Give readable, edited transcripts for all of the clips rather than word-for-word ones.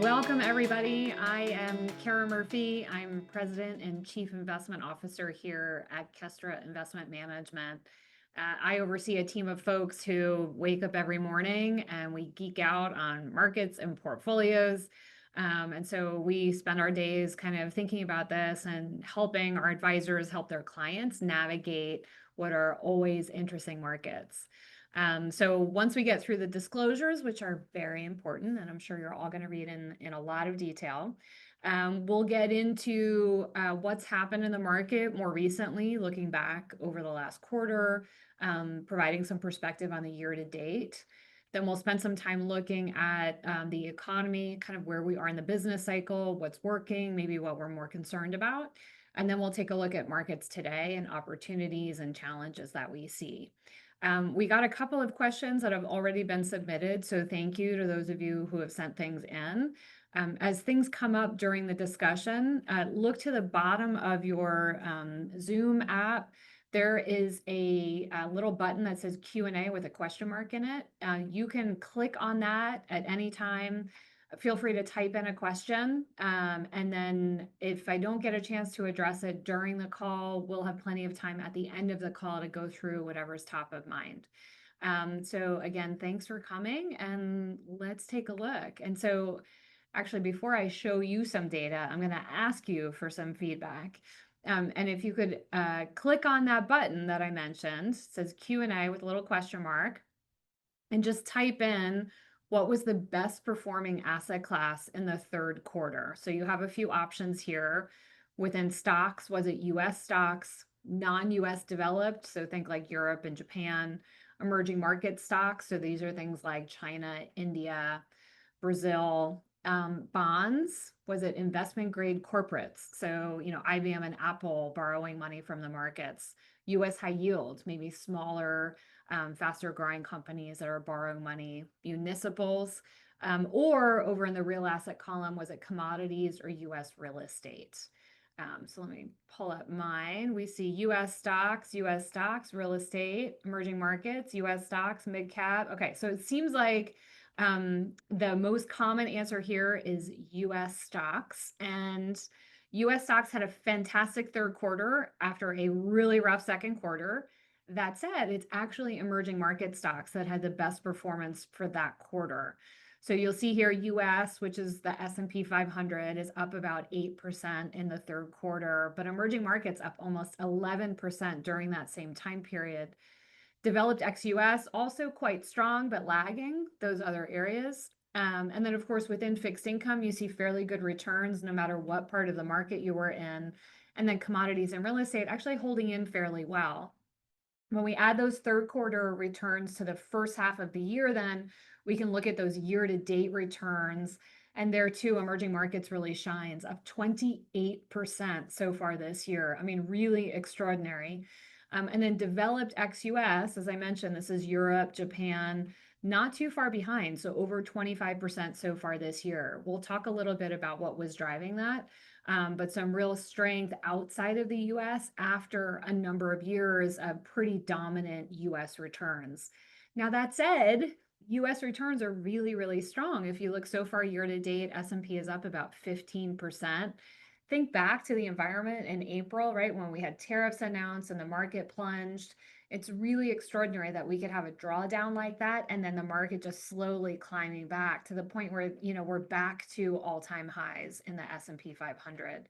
Welcome, everybody. I am Kara Murphy. I'm President and Chief Investment Officer here at Kestra Investment Management. I oversee a team of folks who wake up every morning and we geek out on markets and portfolios. And so we spend our days kind of thinking about this and helping our advisors help their clients navigate what are always interesting markets. So once we get through the disclosures, which are very important, and I'm sure you're all going to read in a lot of detail, we'll get into what's happened in the market more recently, looking back over the last quarter, providing some perspective on the year to date. Then we'll spend some time looking at the economy, kind of where we are in the business cycle, what's working, maybe what we're more concerned about. And then we'll take a look at markets today and opportunities and challenges that we see. We got a couple of questions that have already been submitted, so thank you to those of you who have sent things in. As things come up during the discussion, look to the bottom of your Zoom app. There is a little button that says Q&A with a question mark in it. You can click on that at any time. Feel free to type in a question. And then if I don't get a chance to address it during the call, we'll have plenty of time at the end of the call to go through whatever's top of mind. So again, thanks for coming and let's take a look. And so actually, before I show you some data, I'm going to ask you for some feedback. And if you could click on that button that I mentioned, it says Q&A with a little question mark, and just type in what was the best performing asset class in the third quarter. So you have a few options here. Within stocks, was it US stocks, non-US developed? So think like Europe and Japan, emerging market stocks. So these are things like China, India, Brazil. Bonds, was it investment grade corporates? So, IBM and Apple borrowing money from the markets. US high yield, maybe smaller, faster growing companies that are borrowing money, municipals, or over in the real asset column, was it commodities or US real estate? So let me pull up mine. We see US stocks, real estate, emerging markets, US stocks, mid cap. Okay, so it seems like the most common answer here is US stocks, and US stocks had a fantastic third quarter after a really rough second quarter. That said, it's actually emerging market stocks that had the best performance for that quarter. So you'll see here US, which is the S&P 500, is up about 8% in the third quarter, but emerging markets up almost 11% during that same time period. Developed ex-US also quite strong, but lagging those other areas. And then, of course, within fixed income, you see fairly good returns no matter what part of the market you were in. And then commodities and real estate actually holding in fairly well. When we add those third quarter returns to the first half of the year, then we can look at those year-to-date returns. And there too, emerging markets really shines, up 28% so far this year. I mean, really extraordinary. And then developed ex-US, as I mentioned, this is Europe, Japan, not too far behind. So over 25% so far this year. We'll talk a little bit about what was driving that, but some real strength outside of the US after a number of years of pretty dominant US returns. Now, that said, US returns are really, really strong. If you look so far year to date, S&P is up about 15%. Think back to the environment in April, right, when we had tariffs announced and the market plunged. It's really extraordinary that we could have a drawdown like that and then the market just slowly climbing back to the point where, we're back to all-time highs in the S&P 500.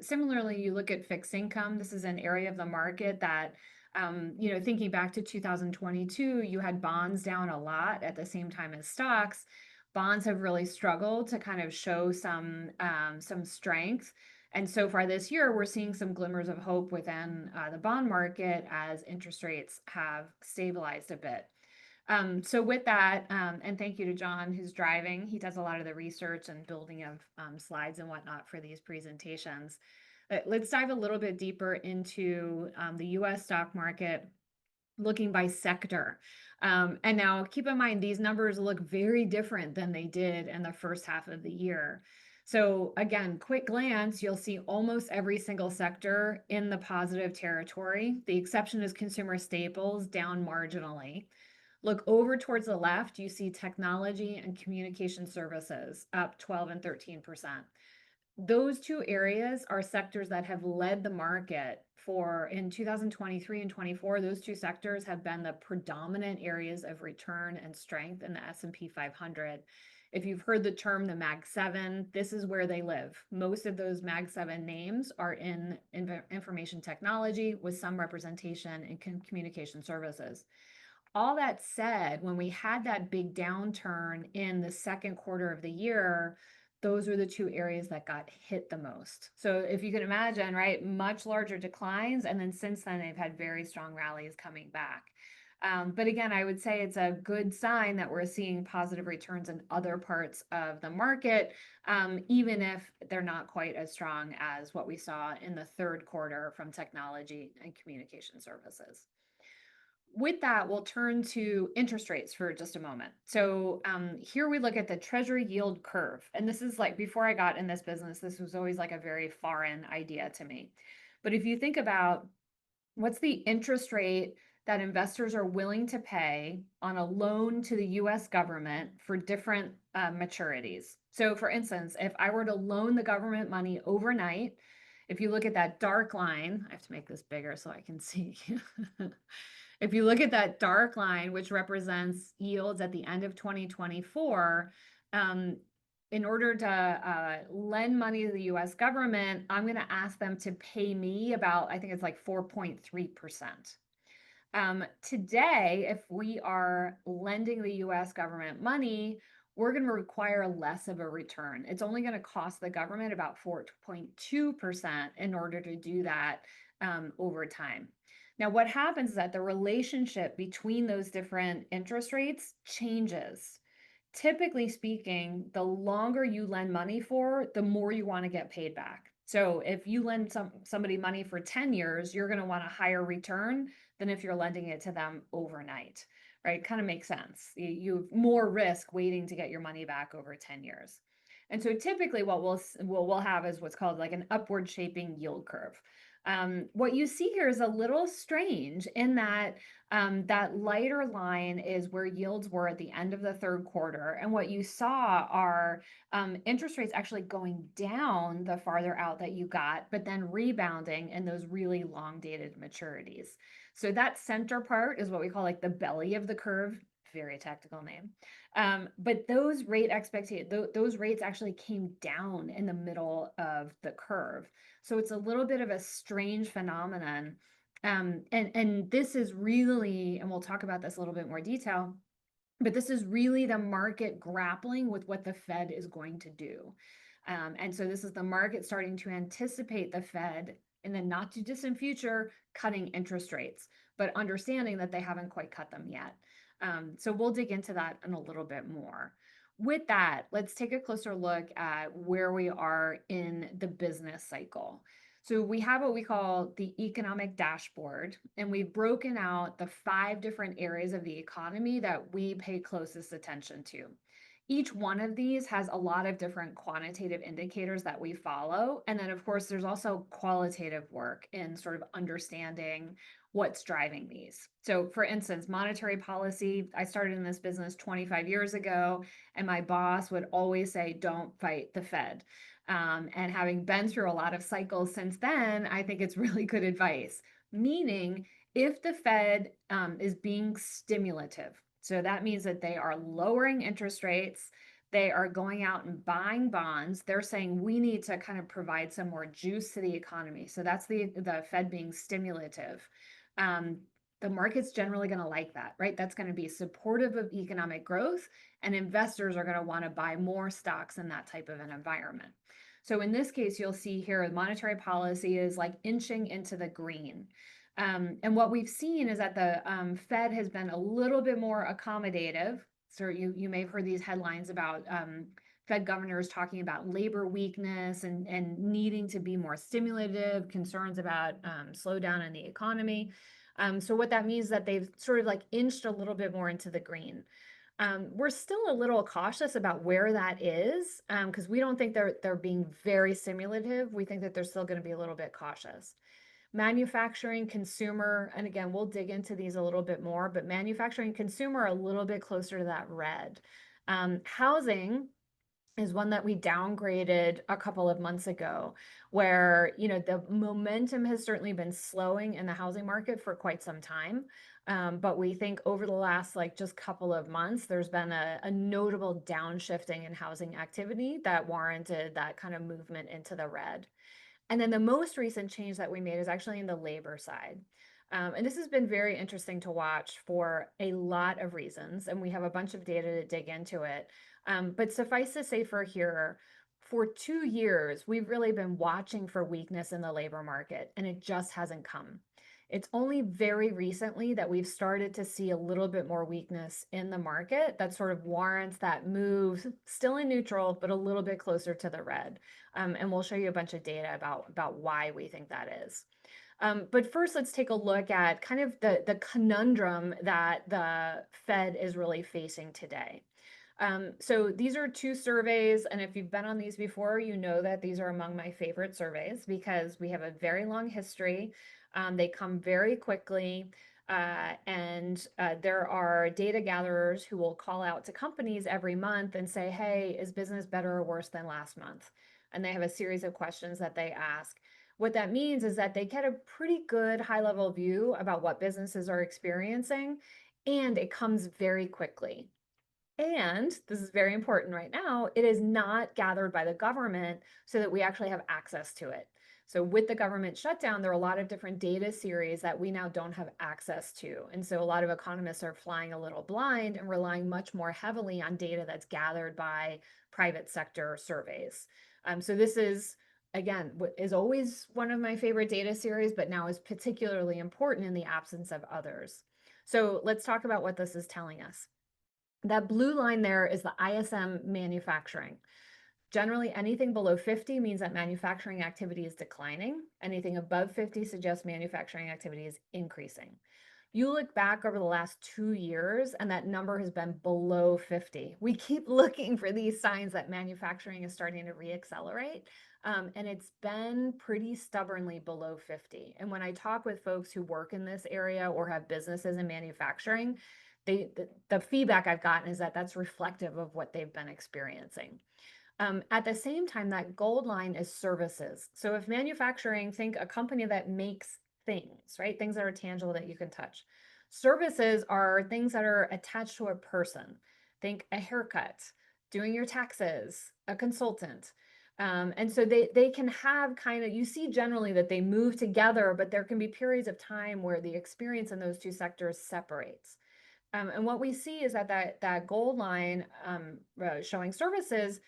Similarly, you look at fixed income. This is an area of the market that, thinking back to 2022, you had bonds down a lot at the same time as stocks. Bonds have really struggled to kind of show some strength. And so far this year, we're seeing some glimmers of hope within the bond market as interest rates have stabilized a bit. So with that, and thank you to John, who's driving. He does a lot of the research and building of slides and whatnot for these presentations. Let's dive a little bit deeper into the US stock market, looking by sector. And now keep in mind, these numbers look very different than they did in the first half of the year. So again, quick glance, you'll see almost every single sector in the positive territory. The exception is consumer staples, down marginally. Look over towards the left, you see technology and communication services up 12 and 13%. Those two areas are sectors that have led the market for in 2023 and 24. Those two sectors have been the predominant areas of return and strength in the S&P 500. If you've heard the term the Mag 7, this is where they live. Most of those Mag 7 names are in information technology with some representation in communication services. All that said, when we had that big downturn in the second quarter of the year, those are the two areas that got hit the most. So if you can imagine, right, much larger declines, and then since then they've had very strong rallies coming back. But again, I would say it's a good sign that we're seeing positive returns in other parts of the market, even if they're not quite as strong as what we saw in the third quarter from technology and communication services. With that, we'll turn to interest rates for just a moment. So here we look at the Treasury yield curve. And this is like, before I got in this business, this was always like a very foreign idea to me. But if you think about what's the interest rate that investors are willing to pay on a loan to the US government for different maturities. So for instance, if I were to loan the government money overnight, if you look at that dark line, I have to make this bigger so I can see. If you look at that dark line, which represents yields at the end of 2024, in order to lend money to the US government, I'm going to ask them to pay me about, I think it's like 4.3%. Today, if we are lending the US government money, we're going to require less of a return. It's only going to cost the government about 4.2% in order to do that over time. Now, what happens is that the relationship between those different interest rates changes. Typically speaking, the longer you lend money for, the more you want to get paid back. So if you lend somebody money for 10 years, you're going to want a higher return than if you're lending it to them overnight, right? Kind of makes sense. You have more risk waiting to get your money back over 10 years. And so typically what we'll have is what's called like an upward shaping yield curve. What you see here is a little strange in that that lighter line is where yields were at the end of the third quarter. And what you saw are interest rates actually going down the farther out that you got, but then rebounding in those really long dated maturities. So that center part is what we call like the belly of the curve. Very technical name. But those those rates actually came down in the middle of the curve. So it's a little bit of a strange phenomenon. And this is really, and we'll talk about this a little bit more detail, but this is really the market grappling with what the Fed is going to do. And so this is the market starting to anticipate the Fed in the not too distant future cutting interest rates, but understanding that they haven't quite cut them yet. So we'll dig into that in a little bit more. With that, let's take a closer look at where we are in the business cycle. So we have what we call the economic dashboard, and we've broken out the 5 different areas of the economy that we pay closest attention to. Each one of these has a lot of different quantitative indicators that we follow. And then, of course, there's also qualitative work in sort of understanding what's driving these. So, for instance, monetary policy, I started in this business 25 years ago, and my boss would always say, don't fight the Fed. And having been through a lot of cycles since then, I think it's really good advice. Meaning, if the Fed is being stimulative, so that means that they are lowering interest rates, they are going out and buying bonds. They're saying we need to kind of provide some more juice to the economy. So that's the Fed being stimulative. The market's generally going to like that, right? That's going to be supportive of economic growth, and investors are going to want to buy more stocks in that type of an environment. So in this case, you'll see here monetary policy is like inching into the green. And what we've seen is that the Fed has been a little bit more accommodative. So you may have heard these headlines about Fed governors talking about labor weakness and needing to be more stimulative, concerns about slowdown in the economy. So what that means is that they've sort of like inched a little bit more into the green. We're still a little cautious about where that is because we don't think they're being very stimulative. We think that they're still going to be a little bit cautious. Manufacturing, consumer, and again, we'll dig into these a little bit more, but manufacturing, consumer are a little bit closer to that red. Housing is one that we downgraded a couple of months ago, where, the momentum has certainly been slowing in the housing market for quite some time. But we think over the last just couple of months, there's been a notable downshifting in housing activity that warranted that kind of movement into the red. And then the most recent change that we made is actually in the labor side. And this has been very interesting to watch for a lot of reasons, and we have a bunch of data to dig into it. But suffice to say for 2 years, we've really been watching for weakness in the labor market, and it just hasn't come. It's only very recently that we've started to see a little bit more weakness in the market that sort of warrants that move, still in neutral, but a little bit closer to the red. And we'll show you a bunch of data about why we think that is. But first, let's take a look at kind of the conundrum that the Fed is really facing today. So these are two surveys, and if you've been on these before, you know that these are among my favorite surveys because we have a very long history. They come very quickly, and there are data gatherers who will call out to companies every month and say, hey, is business better or worse than last month? And they have a series of questions that they ask. What that means is that they get a pretty good high-level view about what businesses are experiencing, and it comes very quickly. And this is very important right now, it is not gathered by the government so that we actually have access to it. So with the government shutdown, there are a lot of different data series that we now don't have access to. And so a lot of economists are flying a little blind and relying much more heavily on data that's gathered by private sector surveys. So this is, again, what is always one of my favorite data series, but now is particularly important in the absence of others. So let's talk about what this is telling us. That blue line there is the ISM manufacturing. Generally, anything below 50 means that manufacturing activity is declining. Anything above 50 suggests manufacturing activity is increasing. You look back over the last 2 years, and that number has been below 50. We keep looking for these signs that manufacturing is starting to reaccelerate, and it's been pretty stubbornly below 50. And when I talk with folks who work in this area or have businesses in manufacturing, the feedback I've gotten is that that's reflective of what they've been experiencing. At the same time, that gold line is services. So if manufacturing, think a company that makes things, right? Things that are tangible that you can touch. Services are things that are attached to a person. Think a haircut, doing your taxes, a consultant. And so they can have kind of, you see generally that they move together, but there can be periods of time where the experience in those two sectors separates. And what we see is that gold line showing services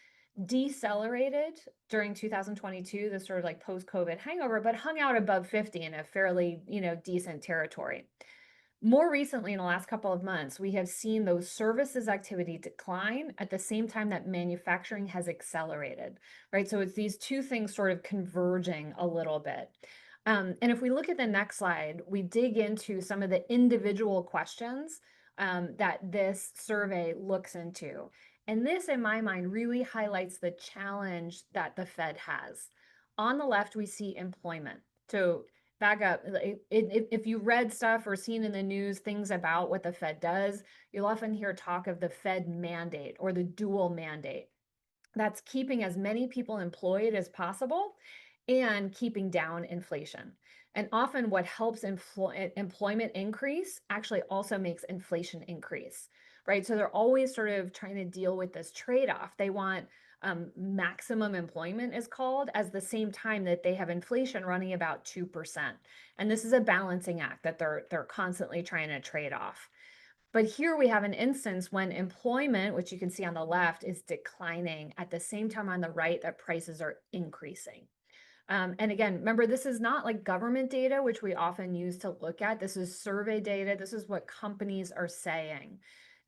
decelerated during 2022, the sort of like post-COVID hangover, but hung out above 50 in a fairly, decent territory. More recently, in the last couple of months, we have seen those services activity decline at the same time that manufacturing has accelerated, right? So it's these two things sort of converging a little bit. And if we look at the next slide, we dig into some of the individual questions that this survey looks into. And this, in my mind, really highlights the challenge that the Fed has. On the left, we see employment. So back up, if you read stuff or seen in the news things about what the Fed does, you'll often hear talk of the Fed mandate or the dual mandate. That's keeping as many people employed as possible and keeping down inflation. And often what helps employment increase actually also inflation inflation increase, right? So they're always sort of trying to deal with this trade-off. They want maximum employment is called, as the same time that they have inflation running about 2%. And this is a balancing act that they're constantly trying to trade off. But here we have an instance when employment, which you can see on the left, is declining at the same time on the right that prices are increasing. And again, remember, this is not like government data, which we often use to look at. This is survey data. This is what companies are saying.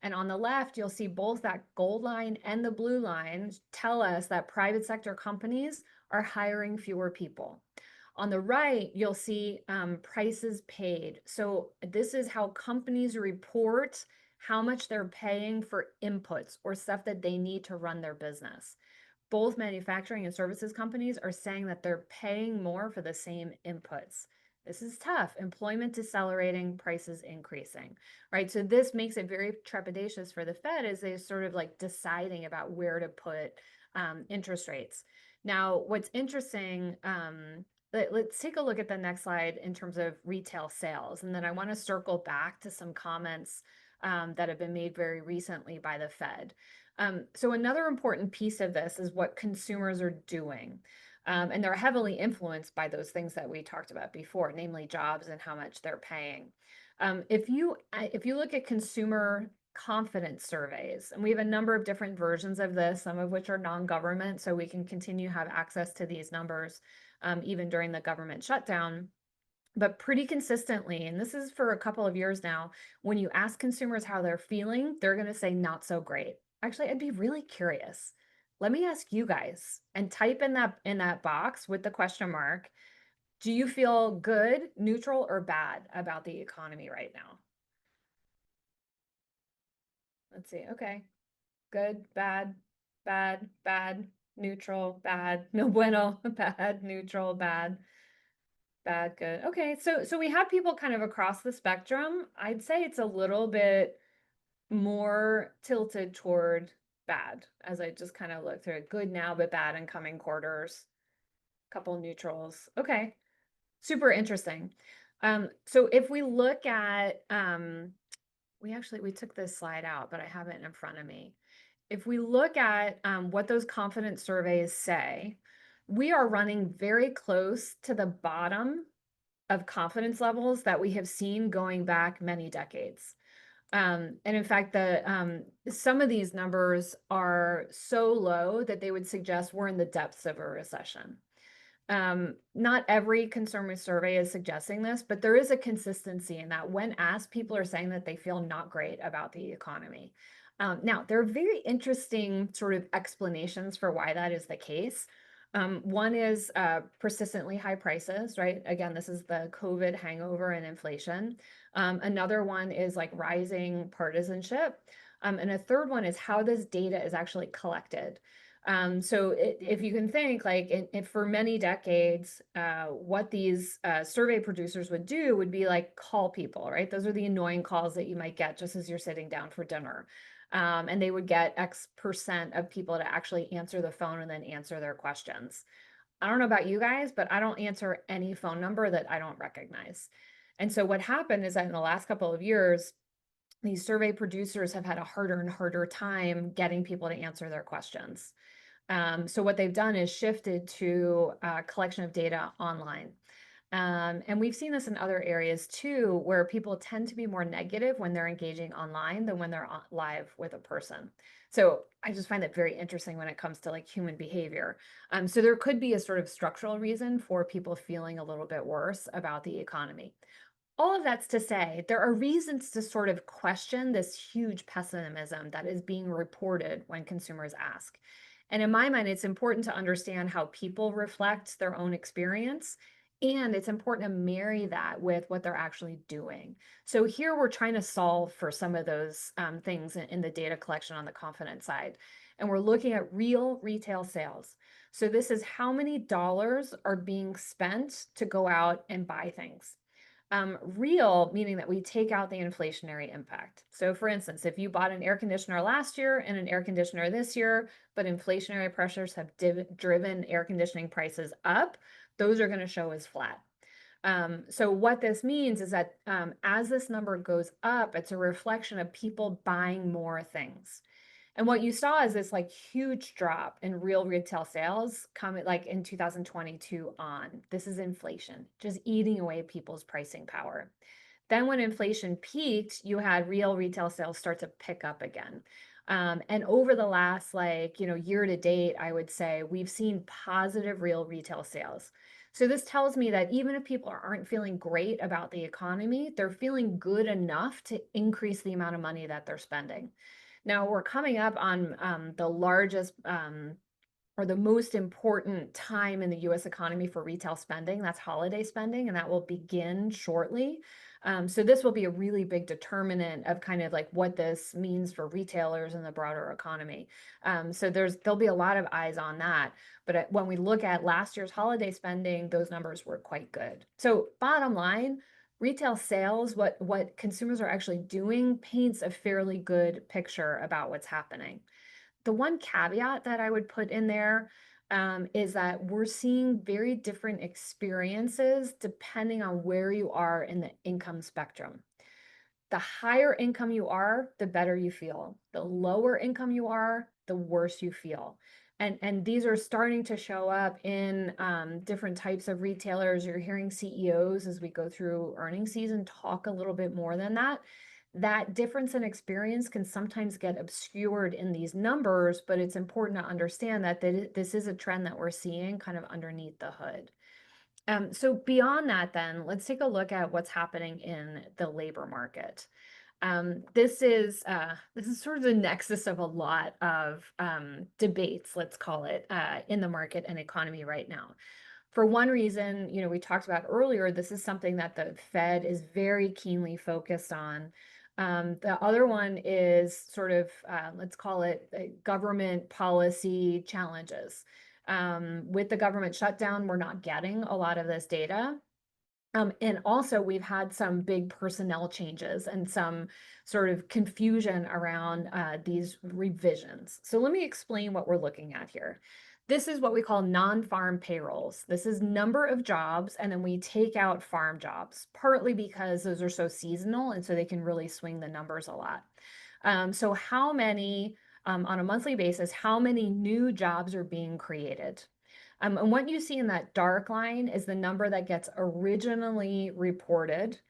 And on the left, you'll see both that gold line and the blue line tell us that private sector companies are hiring fewer people. On the right, you'll see prices paid. So this is how companies report how much they're paying for inputs or stuff that they need to run their business. Both manufacturing and services companies are saying that they're paying more for the same inputs. This is tough. Employment decelerating, prices increasing, right? So this makes it very trepidatious for the Fed as they're sort of like deciding about where to put interest rates. Now, what's interesting, let's take a look at the next slide in terms of retail sales. And then I want to circle back to some comments that have been made very recently by the Fed. So another important piece of this is what consumers are doing. And they're heavily influenced by those things that we talked about before, namely jobs and how much they're paying. If you look at consumer confidence surveys, and we have a number of different versions of this, some of which are non-government, so we can continue to have access to these numbers even during the government shutdown. But pretty consistently, and this is for a couple of years now, when you ask consumers how they're feeling, they're going to say not so great. Actually, I'd be really curious. Let me ask you guys and type in that box with the question mark. Do you feel good, neutral, or bad about the economy right now? Let's see. Okay. Good, bad, bad, bad, neutral, bad, no bueno, bad, neutral, bad. Bad, good. Okay, so we have people kind of across the spectrum. I'd say it's a little bit more tilted toward bad as I just kind of look through it. Good now, but bad in coming quarters. Couple neutrals. Okay, super interesting. So if we look at, we took this slide out, but I have it in front of me. If we look at what those confidence surveys say, we are running very close to the bottom of confidence levels that we have seen going back many decades. And in fact, some of these numbers are so low that they would suggest we're in the depths of a recession. Not every consumer survey is suggesting this, but there is a consistency in that when asked, people are saying that they feel not great about the economy. Now, there are very interesting sort of explanations for why that is the case. One is persistently high prices, right? Again, this is the COVID hangover and inflation. Another one is like rising partisanship. And a third one is how this data is actually collected. So if you can think like for many decades, what these survey producers would do would be like call people, right? Those are the annoying calls that you might get just as you're sitting down for dinner. And they would get X% of people to actually answer the phone and then answer their questions. I don't know about you guys, but I don't answer any phone number that I don't recognize. And so what happened is that in the last couple of years, these survey producers have had a harder and harder time getting people to answer their questions. So what they've done is shifted to a collection of data online. And we've seen this in other areas too, where people tend to be more negative when they're engaging online than when they're live with a person. So I just find that very interesting when it comes to like human behavior. So there could be a sort of structural reason for people feeling a little bit worse about the economy. All of that's to say, there are reasons to sort of question this huge pessimism that is being reported when consumers ask. And in my mind, it's important to understand how people reflect their own experience. And it's important to marry that with what they're actually doing. So here we're trying to solve for some of those things in the data collection on the confidence side. And we're looking at real retail sales. So this is how many dollars are being spent to go out and buy things. Real, meaning that we take out the inflationary impact. So for instance, if you bought an air conditioner last year and an air conditioner this year, but inflationary pressures have driven air conditioning prices up, those are going to show as flat. So what this means is that as this number goes up, it's a reflection of people buying more things. And what you saw is this like huge drop in real retail sales coming like in 2022 on. This is inflation, just eating away people's pricing power. Then when inflation peaked, you had real retail sales start to pick up again. And over the last year to date, I would say we've seen positive real retail sales. So this tells me that even if people aren't feeling great about the economy, they're feeling good enough to increase the amount of money that they're spending. Now we're coming up on the largest or the most important time in the US economy for retail spending. That's holiday spending, and that will begin shortly. So this will be a really big determinant of kind of like what this means for retailers and the broader economy. So there'll be a lot of eyes on that. But when we look at last year's holiday spending, those numbers were quite good. So bottom line, retail sales, what consumers are actually doing, paints a fairly good picture about what's happening. The one caveat that I would put in there is that we're seeing very different experiences depending on where you are in the income spectrum. The higher income you are, the better you feel. The lower income you are, the worse you feel. And these are starting to show up in different types of retailers. You're hearing CEOs as we go through earnings season talk a little bit more than that. That difference in experience can sometimes get obscured in these numbers, but it's important to understand that this is a trend that we're seeing kind of underneath the hood. So beyond that, then let's take a look at what's happening in the labor market. This is sort of the nexus of a lot of debates, let's call it, in the market and economy right now. For one reason, we talked about earlier, this is something that the Fed is very keenly focused on. The other one is sort of, let's call it government policy challenges. With the government shutdown, we're not getting a lot of this data. And also, we've had some big personnel changes and some sort of confusion around these revisions. So let me explain what we're looking at here. This is what we call non-farm payrolls. This is number of jobs, and then we take out farm jobs, partly because those are so seasonal, and so they can really swing the numbers a lot. So how many, on a monthly basis, how many new jobs are being created? And what you see in that dark line is the number that gets originally reported.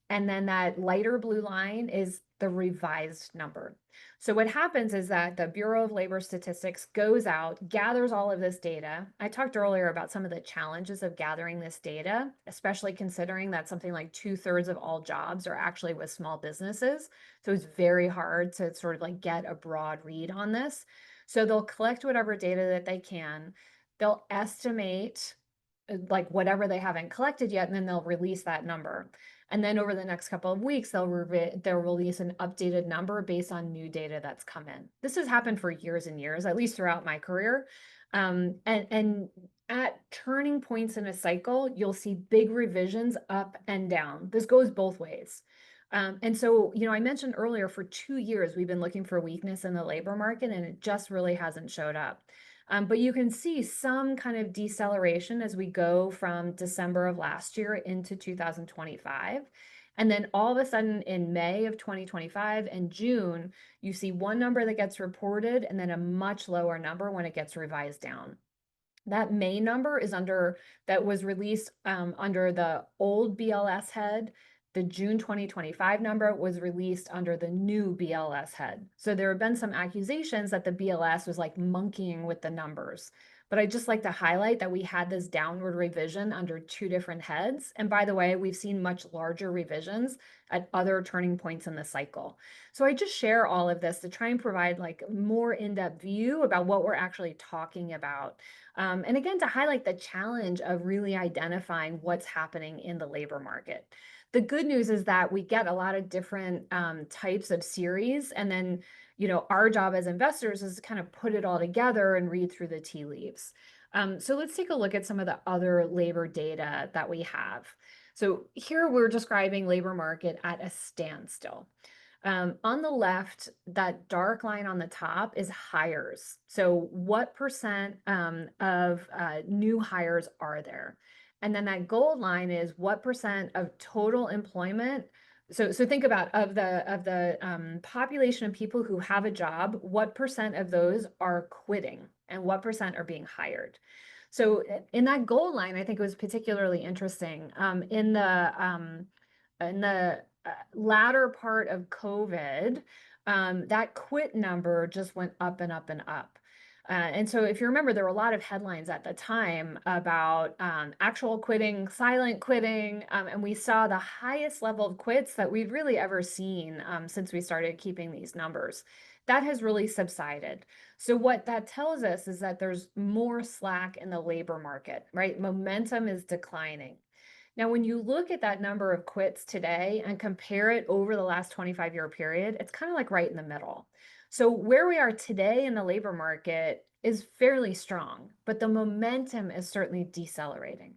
And then that lighter blue line is the revised number. So what happens is that the Bureau of Labor Statistics goes out, gathers all of this data. I talked earlier about some of the challenges of gathering this data, especially considering that something like 2/3 of all jobs are actually with small businesses. So it's very hard to sort of like get a broad read on this. So they'll collect whatever data that they can. They'll estimate like whatever they haven't collected yet, and then they'll release that number. And then over the next couple of weeks, they'll release an updated number based on new data that's come in. This has happened for years and years, at least throughout my career. And at turning points in a cycle, you'll see big revisions up and down. This goes both ways. And so, I mentioned earlier for 2 years, we've been looking for weakness in the labor market, and it just really hasn't showed up. But you can see some kind of deceleration as we go from December of last year into 2025. And then all of a sudden in May of 2025 and June, you see one number that gets reported and then a much lower number when it gets revised down. That May number is that was released under the old BLS head. The June 2025 number was released under the new BLS head. So there have been some accusations that the BLS was like monkeying with the numbers. But I'd just like to highlight that we had this downward revision under two different heads. And by the way, we've seen much larger revisions at other turning points in the cycle. So I just share all of this to try and provide like more in-depth view about what we're actually talking about. And again, to highlight the challenge of really identifying what's happening in the labor market. The good news is that we get a lot of different types of series, and then our job as investors is to kind of put it all together and read through the tea leaves. So let's take a look at some of the other labor data that we have. So here we're describing labor market at a standstill. On the left, that dark line on the top is hires. So what percent of new hires are there? And then that gold line is what percent of total employment. So think about of the population of people who have a job, what percent of those are quitting and what percent are being hired? So in that gold line, I think it was particularly interesting. In the latter part of COVID, that quit number just went up and up and up. And so if you remember, there were a lot of headlines at the time about actual quitting, silent quitting, and we saw the highest level of quits that we've really ever seen since we started keeping these numbers. That has really subsided. So what that tells us is that there's more slack in the labor market, right? Momentum is declining. Now, when you look at that number of quits today and compare it over the last 25-year period, it's kind of like right in the middle. So where we are today in the labor market is fairly strong, but the momentum is certainly decelerating.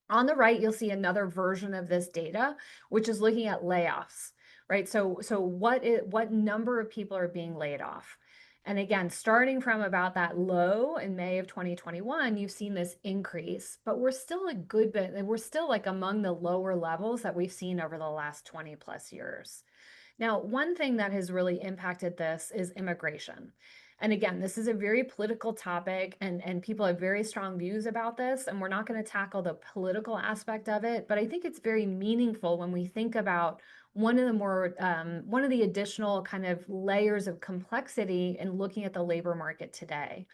On the right, you'll see another version of this data, which is looking at layoffs, right? So what number of people are being laid off? And again, starting from about that low in May of 2021, you've seen this increase, but we're still a good bit, we're still like among the lower levels that we've seen over the last 20 plus years. Now, one thing that has really impacted this is immigration. And again, this is a very political topic, and people have very strong views about this, and we're not going to tackle the political aspect of it, but I think it's very meaningful when we think about one of the additional kind of layers of complexity in looking at the labor market today,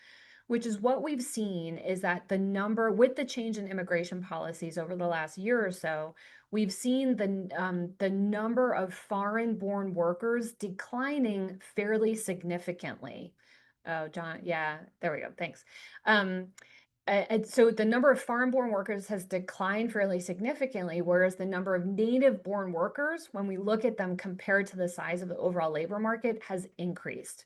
which is what we've seen is that with the change in immigration policies over the last year or so, we've seen the number of foreign-born workers declining fairly significantly. Oh, John, yeah, there we go. Thanks. And so the number of foreign-born workers has declined fairly significantly, whereas the number of native-born workers, when we look at them compared to the size of the overall labor market, has increased.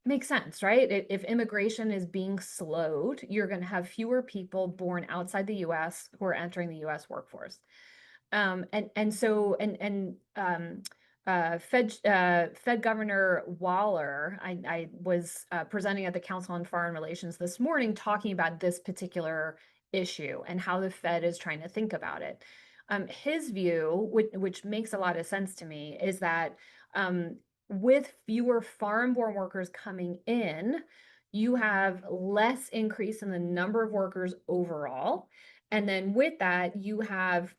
Makes sense, right? If immigration is being slowed, you're going to have fewer people born outside the US who are entering the US workforce. Fed Governor Waller, I was presenting at the Council on Foreign Relations this morning talking about this particular issue and how the Fed is trying to think about it. His view, which makes a lot of sense to me, is that with fewer foreign-born workers coming in, you have less increase in the number of workers overall. And then with that, you have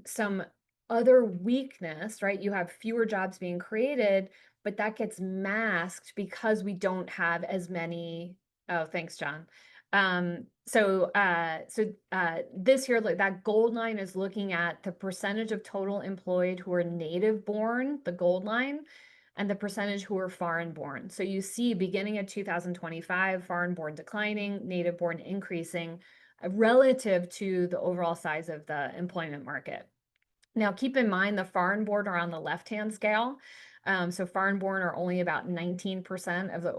some other weakness, right? You have fewer jobs being created, but that gets masked because we don't have as many. Oh, thanks, John. This here, like that gold line is looking at the percentage of total employed who are native born, the gold line, and the percentage who are foreign born. So you see beginning at 2025, foreign born declining, native born increasing relative to the overall size of the employment market. Now, keep in mind the foreign born are on the left-hand scale. So foreign born are only about 19% of the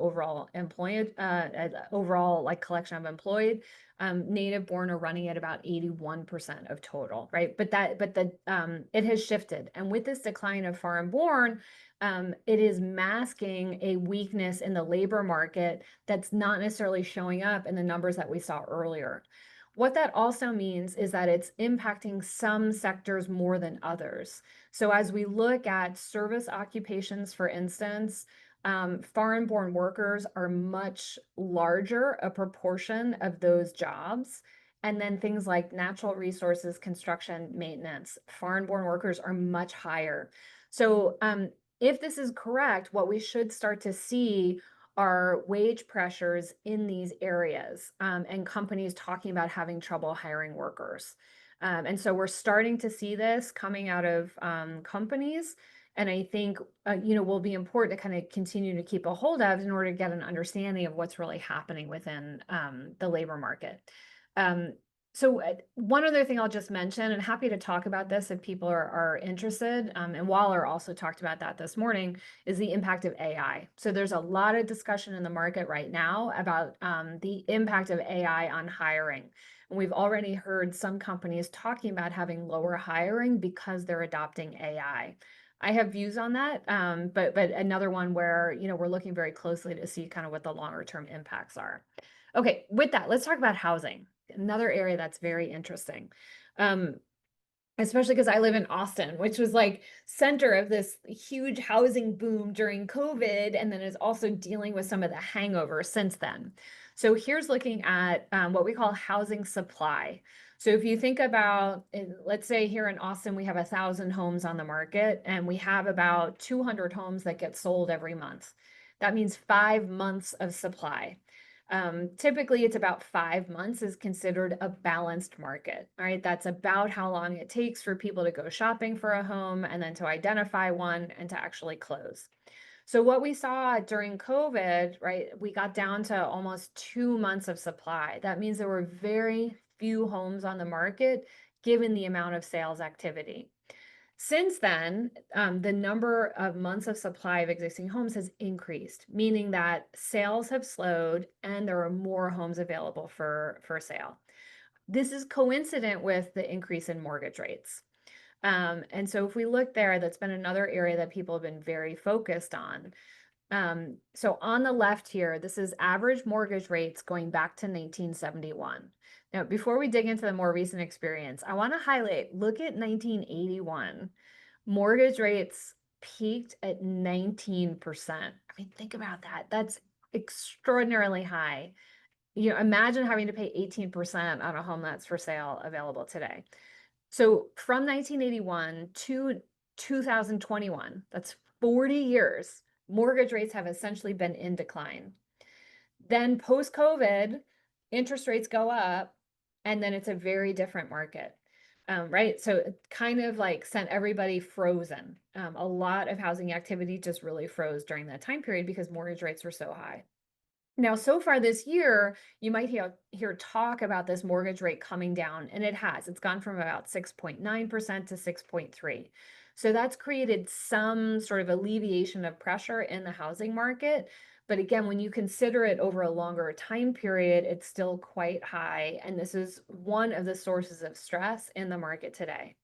overall like collection of employed. Native born are running at about 81% of total, right? It has shifted. And with this decline of foreign born, it is masking a weakness in the labor market that's not necessarily showing up in the numbers that we saw earlier. What that also means is that it's impacting some sectors more than others. So as we look at service occupations, for instance, foreign-born workers are much larger a proportion of those jobs. And then things like natural resources, construction, maintenance, foreign-born workers are much higher. So if this is correct, what we should start to see are wage pressures in these areas, and companies talking about having trouble hiring workers. And so we're starting to see this coming out of companies. And I think, will be important to kind of continue to keep a hold of in order to get an understanding of what's really happening within the labor market. So one other thing I'll just mention, and happy to talk about this if people are interested, and Waller also talked about that this morning, is the impact of AI. So there's a lot of discussion in the market right now about the impact of AI on hiring. And we've already heard some companies talking about having lower hiring because they're adopting AI. I have views on that, but another one where we're looking very closely to see kind of what the longer term impacts are. Okay, with that, let's talk about housing. Another area that's very interesting. Especially because I live in Austin, which was like center of this huge housing boom during COVID, and then is also dealing with some of the hangover since then. So here's looking at what we call housing supply. So if you think about, let's say here in Austin, we have 1,000 homes on the market, and we have about 200 homes that get sold every month. That means 5 months of supply. Typically, it's about 5 months is considered a balanced market, right? That's about how long it takes for people to go shopping for a home and then to identify one and to actually close. So what we saw during COVID, right, we got down to almost 2 months of supply. That means there were very few homes on the market given the amount of sales activity. Since then, the number of months of supply of existing homes has increased, meaning that sales have slowed and there are more homes available for sale. This is coincident with the increase in mortgage rates. And so if we look there, that's been another area that people have been very focused on. So on the left here, this is average mortgage rates going back to 1971. Now, before we dig into the more recent experience, I want to highlight, look at 1981. Mortgage rates peaked at 19%. I mean, think about that. That's extraordinarily high. You know, imagine having to pay 18% on a home that's for sale available today. So from 1981 to 2021, that's 40 years, mortgage rates have essentially been in decline. Then post-COVID, interest rates go up, and then it's a very different market, right? So it kind of like sent everybody frozen. A lot of housing activity just really froze during that time period because mortgage rates were so high. Now, so far this year, you might hear talk about this mortgage rate coming down, and it has. It's gone from about 6.9% to 6.3. So that's created some sort of alleviation of pressure in the housing market. But again, when you consider it over a longer time period, it's still quite high. And this is one of the sources of stress in the market today.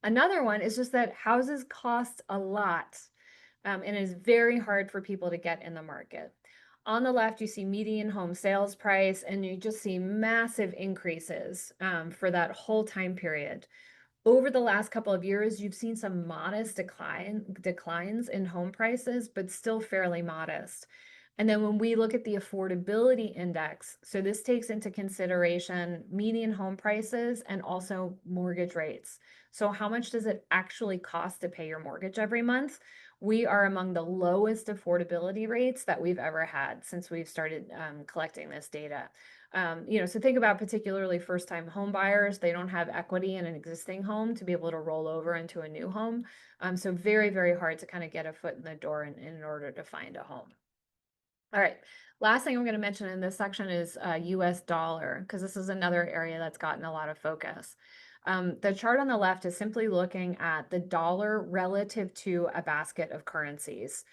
Another one is just that houses cost a lot, and it is very hard for people to get in the market. On the left, you see median home sales price, and you just see massive increases for that whole time period. Over the last couple of years, you've seen some modest declines in home prices, but still fairly modest. And then when we look at the affordability index, so this takes into consideration median home prices and also mortgage rates. So how much does it actually cost to pay your mortgage every month? We are among the lowest affordability rates that we've ever had since we've started collecting this data. You know, so think about particularly first-time home buyers. They don't have equity in an existing home to be able to roll over into a new home. So very, very hard to kind of get a foot in the door in order to find a home. All right, last thing I'm going to mention in this section is US dollar, because this is another area that's gotten a lot of focus. The chart on the left is simply looking at the dollar relative to a basket of currencies,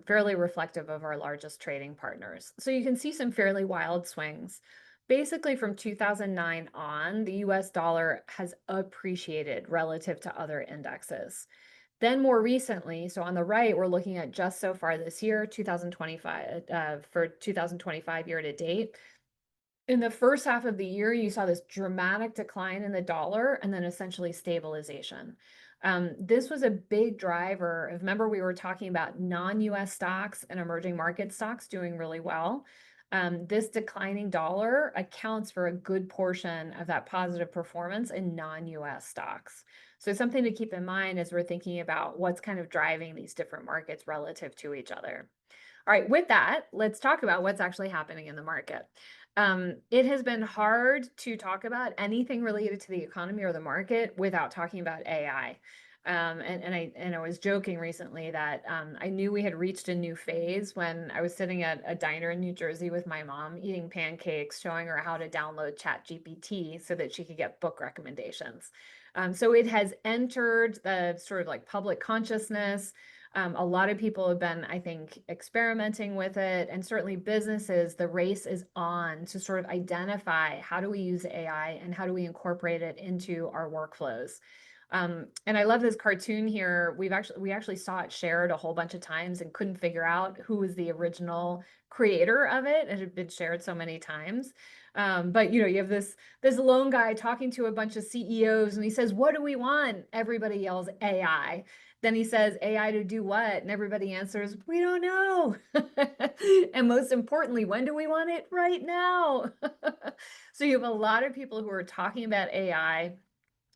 fairly reflective of our largest trading partners. So you can see some fairly wild swings. Basically, from 2009 on, the US dollar has appreciated relative to other indexes. Then more recently, so on the right, we're looking at just so far this year, 2025, for 2025 year to date. In the first half of the year, you saw this dramatic decline in the dollar and then essentially stabilization. This was a big driver. Remember, we were talking about non-US stocks and emerging market stocks doing really well. This declining dollar accounts for a good portion of that positive performance in non-US stocks. So something to keep in mind as we're thinking about what's kind of driving these different markets relative to each other. All right, with that, let's talk about what's actually happening in the market. It has been hard to talk about anything related to the economy or the market without talking about AI. And I was joking recently that I knew we had reached a new phase when I was sitting at a diner in New Jersey with my mom eating pancakes, showing her how to download ChatGPT so that she could get book recommendations. So it has entered the sort of like public consciousness. A lot of people have been, I think, experimenting with it, and certainly businesses, the race is on to sort of identify how do we use AI and how do we incorporate it into our workflows. And I love this cartoon here. We actually saw it shared a whole bunch of times and couldn't figure out who was the original creator of it. It had been shared so many times. But you know, you have this lone guy talking to a bunch of CEOs, and he says, "What do we want?" Everybody yells AI. Then he says, "AI to do what?" And everybody answers, "We don't know." And most importantly, when do we want it? Right now. So you have a lot of people who are talking about AI,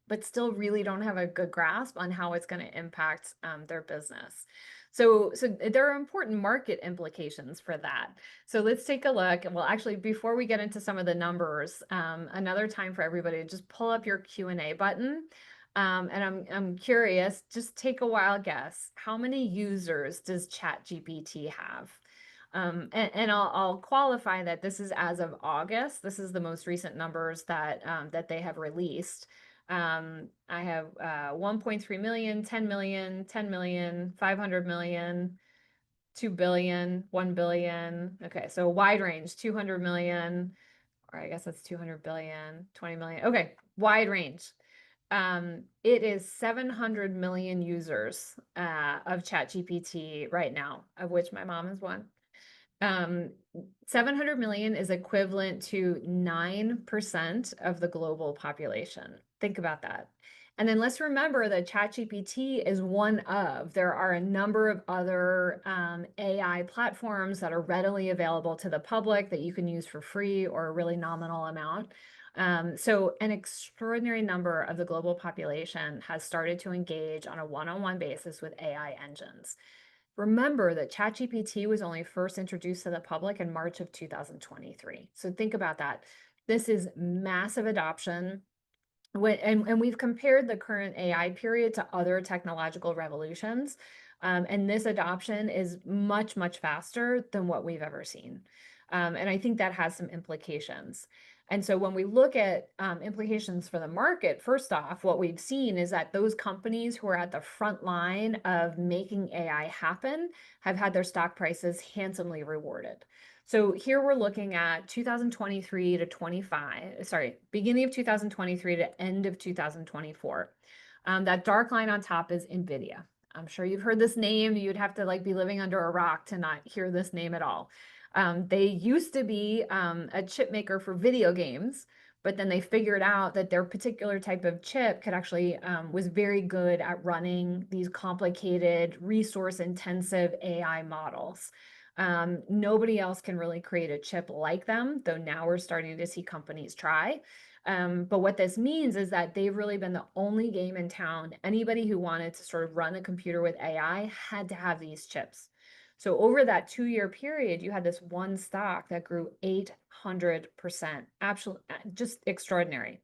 but still really don't have a good grasp on how it's going to impact their business. So there are important market implications for that. So let's take a look. Well, actually, before we get into some of the numbers, another time for everybody to just pull up your Q&A button. And I'm curious, just take a wild guess. How many users does ChatGPT have? And I'll qualify that this is as of August. This is the most recent numbers that that they have released. I have 1.3 million, 10 million, 10 million, 500 million, 2 billion, 1 billion. Okay, so a wide range, 200 million, or I guess that's 200 billion, 20 million. Okay, wide range. It is 700 million users of ChatGPT right now, of which my mom is one. 700 million is equivalent to 9% of the global population. Think about that. And then let's remember that ChatGPT is one of, there are a number of other AI platforms that are readily available to the public that you can use for free or a really nominal amount. So an extraordinary number of the global population has started to engage on a one-on-one basis with AI engines. Remember that ChatGPT was only first introduced to the public in March of 2023. So think about that. This is massive adoption. And we've compared the current AI period to other technological revolutions. And this adoption is much, much faster than what we've ever seen. And I think that has some implications. And so when we look at implications for the market, first off, what we've seen is that those companies who are at the front line of making AI happen have had their stock prices handsomely rewarded. So here we're looking at 2023 to 25, sorry, beginning of 2023 to end of 2024. That dark line on top is NVIDIA. I'm sure you've heard this name. You'd have to be living under a rock to not hear this name at all. They used to be a chip maker for video games, but then they figured out that their particular type of chip could actually was very good at running these complicated, resource-intensive AI models. Nobody else can really create a chip like them, though now we're starting to see companies try. But what this means is that they've really been the only game in town. Anybody who wanted to sort of run a computer with AI had to have these chips. So over that 2-year period, you had this one stock that grew 800%. Absolutely, just extraordinary.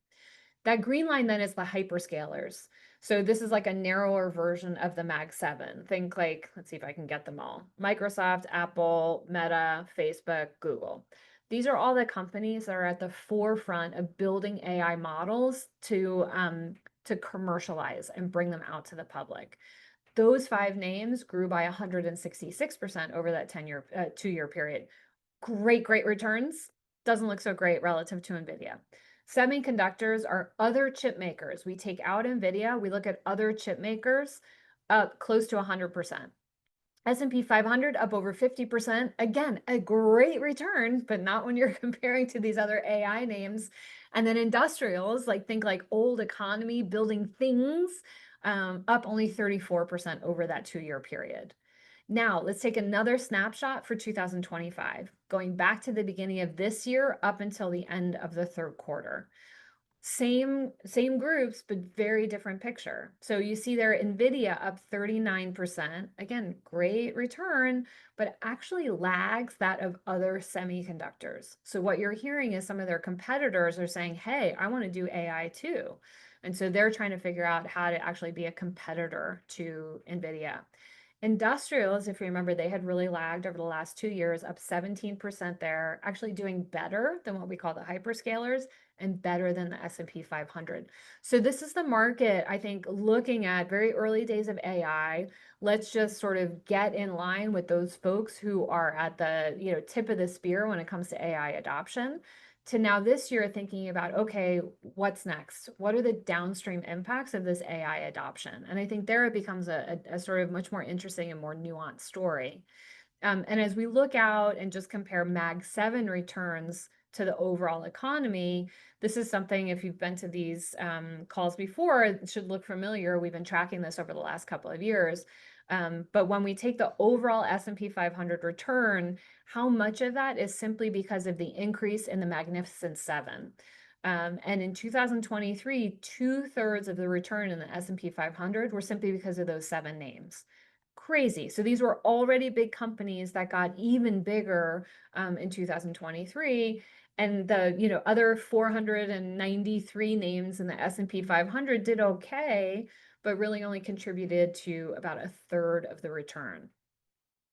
That green line then is the hyperscalers. So this is like a narrower version of the Mag 7. Think let's see if I can get them all. Microsoft, Apple, Meta, Facebook, Google. These are all the companies that are at the forefront of building AI models to commercialize and bring them out to the public. Those 5 names grew by 166% over that 2-year period. Great returns. Doesn't look so great relative to NVIDIA. Semiconductors are other chip makers. We take out NVIDIA, we look at other chip makers, up close to 100%. S&P 500 up over 50%. Again, a great return, but not when you're comparing to these other AI names. And then industrials, think old economy, building things, up only 34% over that 2-year period. Now, let's take another snapshot for 2025, going back to the beginning of this year up until the end of the 3rd quarter. Same groups, but very different picture. So you see there NVIDIA up 39%. Again, great return, but actually lags that of other semiconductors. So what you're hearing is some of their competitors are saying, hey, I want to do AI too. And so they're trying to figure out how to actually be a competitor to NVIDIA. Industrials, if you remember, they had really lagged over the last 2 years, up 17% there, actually doing better than what we call the hyperscalers and better than the S&P 500. So this is the market, I think, looking at very early days of AI. Let's just sort of get in line with those folks who are at the tip of the spear when it comes to AI adoption, to now this year thinking about, okay, what's next? What are the downstream impacts of this AI adoption? And I think there it becomes a sort of much more interesting and more nuanced story. And as we look out and just compare Mag 7 returns to the overall economy, this is something, if you've been to these calls before, it should look familiar. We've been tracking this over the last couple of years. But when we take the overall S&P 500 return, how much of that is simply because of the increase in the Magnificent Seven? And in 2023, 2/3 of the return in the S&P 500 were simply because of those 7 names. Crazy. So these were already big companies that got even bigger in 2023. And the other 493 names in the S&P 500 did okay, but really only contributed to about 1/3 of the return.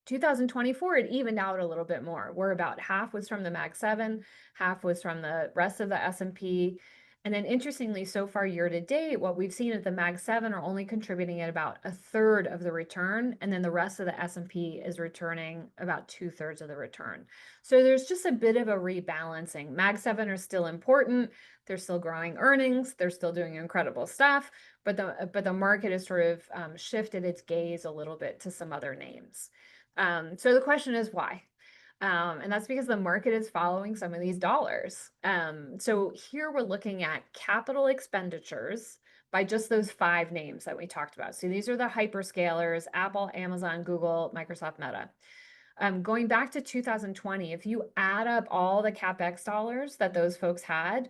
2024, it evened out a little bit more, where about half was from the Mag 7, half was from the rest of the S&P. And then interestingly, so far year to date, what we've seen is the Mag 7 are only contributing at about a third of the return, and then the rest of the S&P is returning about 2/3 of the return. So there's just a bit of a rebalancing. Mag 7 are still important. They're still growing earnings. They're still doing incredible stuff, but the market has sort of shifted its gaze a little bit to some other names. So the question is why? And that's because the market is following some of these dollars. So here we're looking at capital expenditures by just those 5 names that we talked about. So these are the hyperscalers: Apple, Amazon, Google, Microsoft, Meta. Going back to 2020, if you add up all the CapEx dollars that those folks had,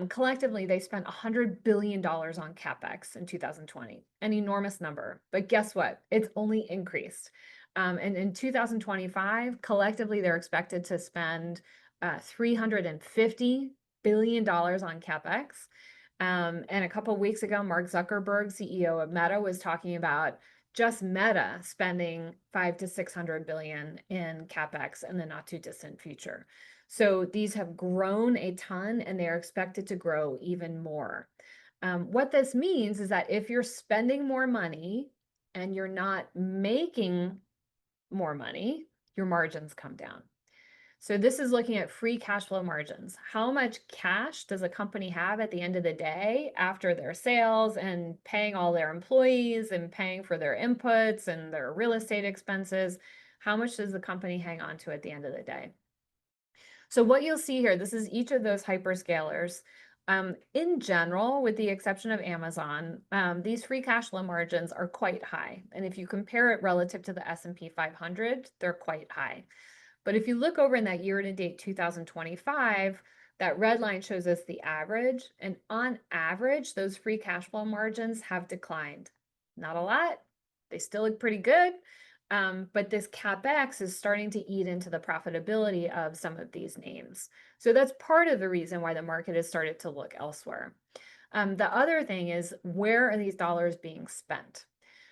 collectively they spent $100 billion on CapEx in 2020, an enormous number. But guess what? It's only increased. And in 2025, collectively, they're expected to spend $350 billion on CapEx. And a couple of weeks ago, Mark Zuckerberg, CEO of Meta, was talking about just Meta spending 500 to 600 billion in CapEx in the not too distant future. So these have grown a ton, and they are expected to grow even more. What this means is that if you're spending more money and you're not making more money, your margins come down. So this is looking at free cash flow margins. How much cash does a company have at the end of the day after their sales and paying all their employees and paying for their inputs and their real estate expenses? How much does the company hang on to at the end of the day? So what you'll see here, this is each of those hyperscalers. In general, with the exception of Amazon, these free cash flow margins are quite high. And if you compare it relative to the S&P 500, they're quite high. But if you look over in that year-to-date 2025, that red line shows us the average. And on average, those free cash flow margins have declined. Not a lot. They still look pretty good. But this CapEx is starting to eat into the profitability of some of these names. So that's part of the reason why the market has started to look elsewhere. The other thing is, where are these dollars being spent?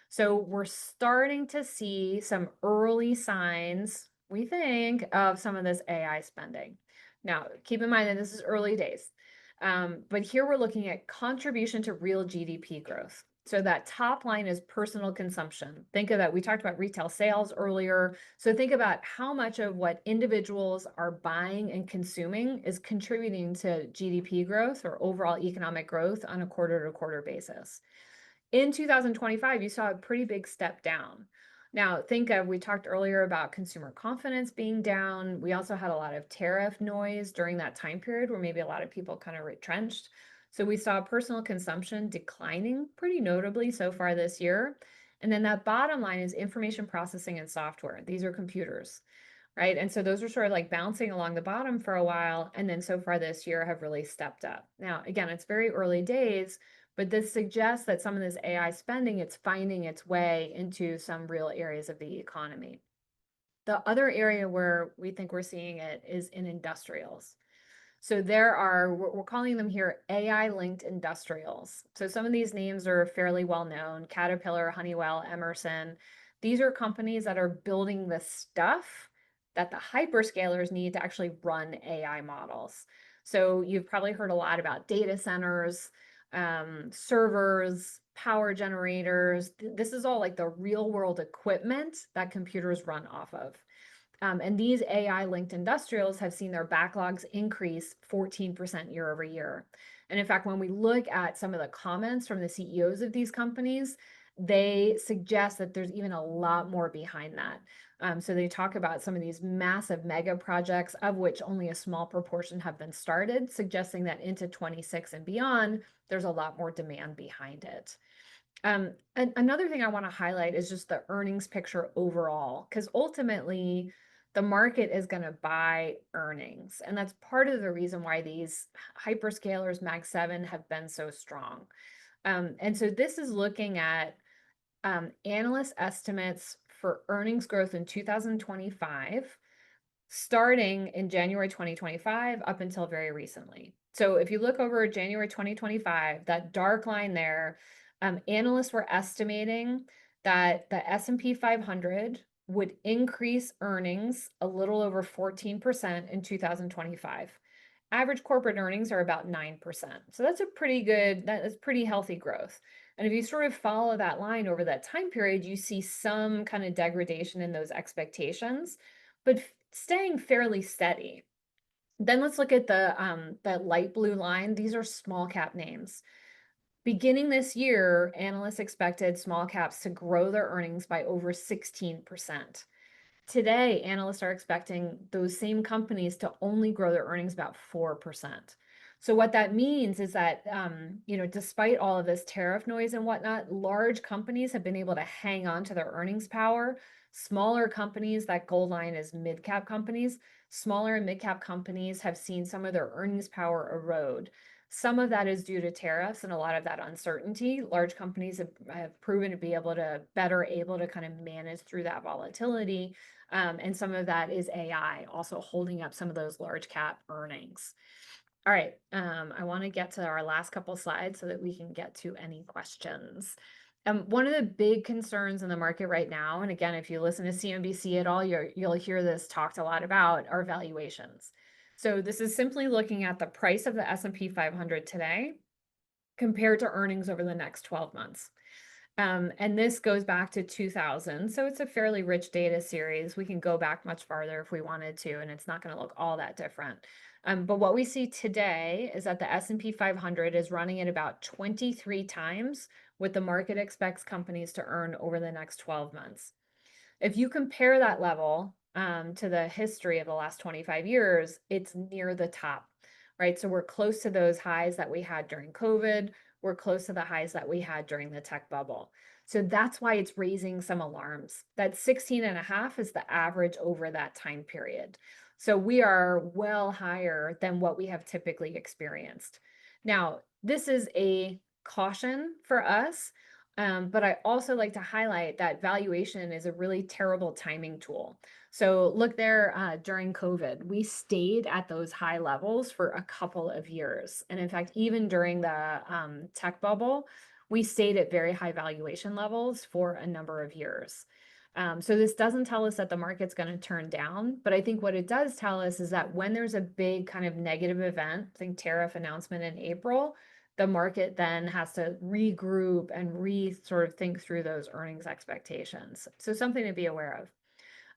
So we're starting to see some early signs, we think, of some of this AI spending. Now, keep in mind that this is early days. But here we're looking at contribution to real GDP growth. So that top line is personal consumption. Think of that. We talked about retail sales earlier. So think about how much of what individuals are buying and consuming is contributing to GDP growth or overall economic growth on a quarter-to-quarter basis. In 2025, you saw a pretty big step down. Now, we talked earlier about consumer confidence being down. We also had a lot of tariff noise during that time period where maybe a lot of people kind of retrenched. So we saw personal consumption declining pretty notably so far this year. And then that bottom line is information processing and software. These are computers, right? And so those are sort of like bouncing along the bottom for a while. And then so far this year have really stepped up. Now, again, it's very early days, but this suggests that some of this AI spending, it's finding its way into some real areas of the economy. The other area where we think we're seeing it is in industrials. So we're calling them here AI-linked industrials. So some of these names are fairly well known: Caterpillar, Honeywell, Emerson. These are companies that are building the stuff that the hyperscalers need to actually run AI models. So you've probably heard a lot about data centers, servers, power generators. This is all like the real world equipment that computers run off of. And these AI-linked industrials have seen their backlogs increase 14% year over year. And in fact, when we look at some of the comments from the CEOs of these companies, they suggest that there's even a lot more behind that. So they talk about some of these massive mega projects, of which only a small proportion have been started, suggesting that into 26 and beyond, there's a lot more demand behind it. And another thing I want to highlight is just the earnings picture overall, because ultimately the market is going to buy earnings. And that's part of the reason why these hyperscalers, Mag 7, have been so strong. And so this is looking at analyst estimates for earnings growth in 2025, starting in January 2025 up until very recently. So if you look over January 2025, that dark line there, analysts were estimating that the S&P 500 would increase earnings a little over 14% in 2025. average corporate earnings are about 9%. So that's a pretty good, that is pretty healthy growth. And if you sort of follow that line over that time period, you see some kind of degradation in those expectations, but staying fairly steady. Then let's look at the that light blue line. These are small cap names. Beginning this year, analysts expected small caps to grow their earnings by over 16%. Today, analysts are expecting those same companies to only grow their earnings about 4%. So what that means is that, despite all of this tariff noise and whatnot, large companies have been able to hang on to their earnings power. Smaller companies, that gold line is mid-cap companies, smaller and mid-cap companies have seen some of their earnings power erode. Some of that is due to tariffs and a lot of that uncertainty. Large companies have proven to be able to kind of manage through that volatility. And some of that is AI also holding up some of those large cap earnings. All right, I want to get to our last couple slides so that we can get to any questions. One of the big concerns in the market right now, and again, if you listen to CNBC at all, you'll hear this talked a lot about, are valuations. So this is simply looking at the price of the S&P 500 today compared to earnings over the next 12 months. And this goes back to 2000. So it's a fairly rich data series. We can go back much farther if we wanted to, and it's not going to look all that different. But what we see today is that the S&P 500 is running at about 23 times what the market expects companies to earn over the next 12 months. If you compare that level to the history of the last 25 years, it's near the top, right? So we're close to those highs that we had during COVID. We're close to the highs that we had during the tech bubble. So that's why it's raising some alarms. That 16.5 is the average over that time period. So we are well higher than what we have typically experienced. Now, this is a caution for us, but I also like to highlight that valuation is a really terrible timing tool. So look there during COVID, we stayed at those high levels for a couple of years. And in fact, even during the tech bubble, we stayed at very high valuation levels for a number of years. So this doesn't tell us that the market's going to turn down, but I think what it does tell us is that when there's a big kind of negative event, I think tariff announcement in April, the market then has to regroup and sort of think through those earnings expectations. So something to be aware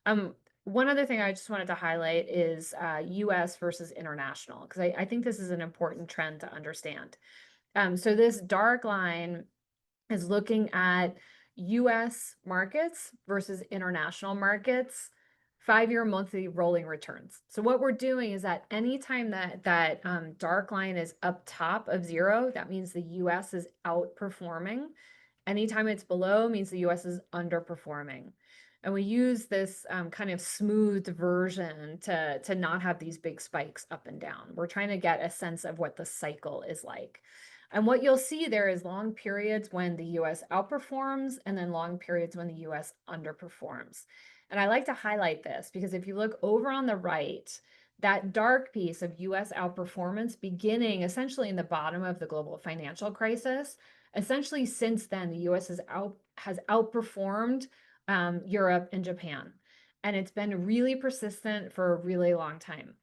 of. One other thing I just wanted to highlight is US versus international, because I think this is an important trend to understand. So this dark line is looking at US markets versus international markets, 5-year monthly rolling returns. So what we're doing is that anytime that dark line is up top of 0, that means the US is outperforming. Anytime it's below means the US is underperforming. And we use this kind of smoothed version to not have these big spikes up and down. We're trying to get a sense of what the cycle is like. And what you'll see there is long periods when the US outperforms and then long periods when the US underperforms. And I like to highlight this because if you look over on the right, that dark piece of US outperformance beginning essentially in the bottom of the global financial crisis, essentially since then, the US has outperformed Europe and Japan. And it's been really persistent for a really long time.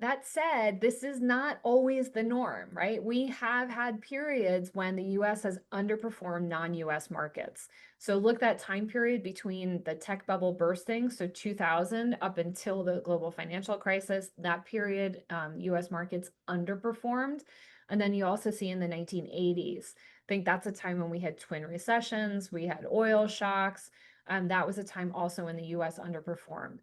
That said, this is not always the norm, right? We have had periods when the US has underperformed non-US markets. So look that time period between the tech bubble bursting, so 2000 up until the global financial crisis, that period US markets underperformed. And then you also see in the 1980s, I think that's a time when we had twin recessions, we had oil shocks. That was a time also when the US underperformed.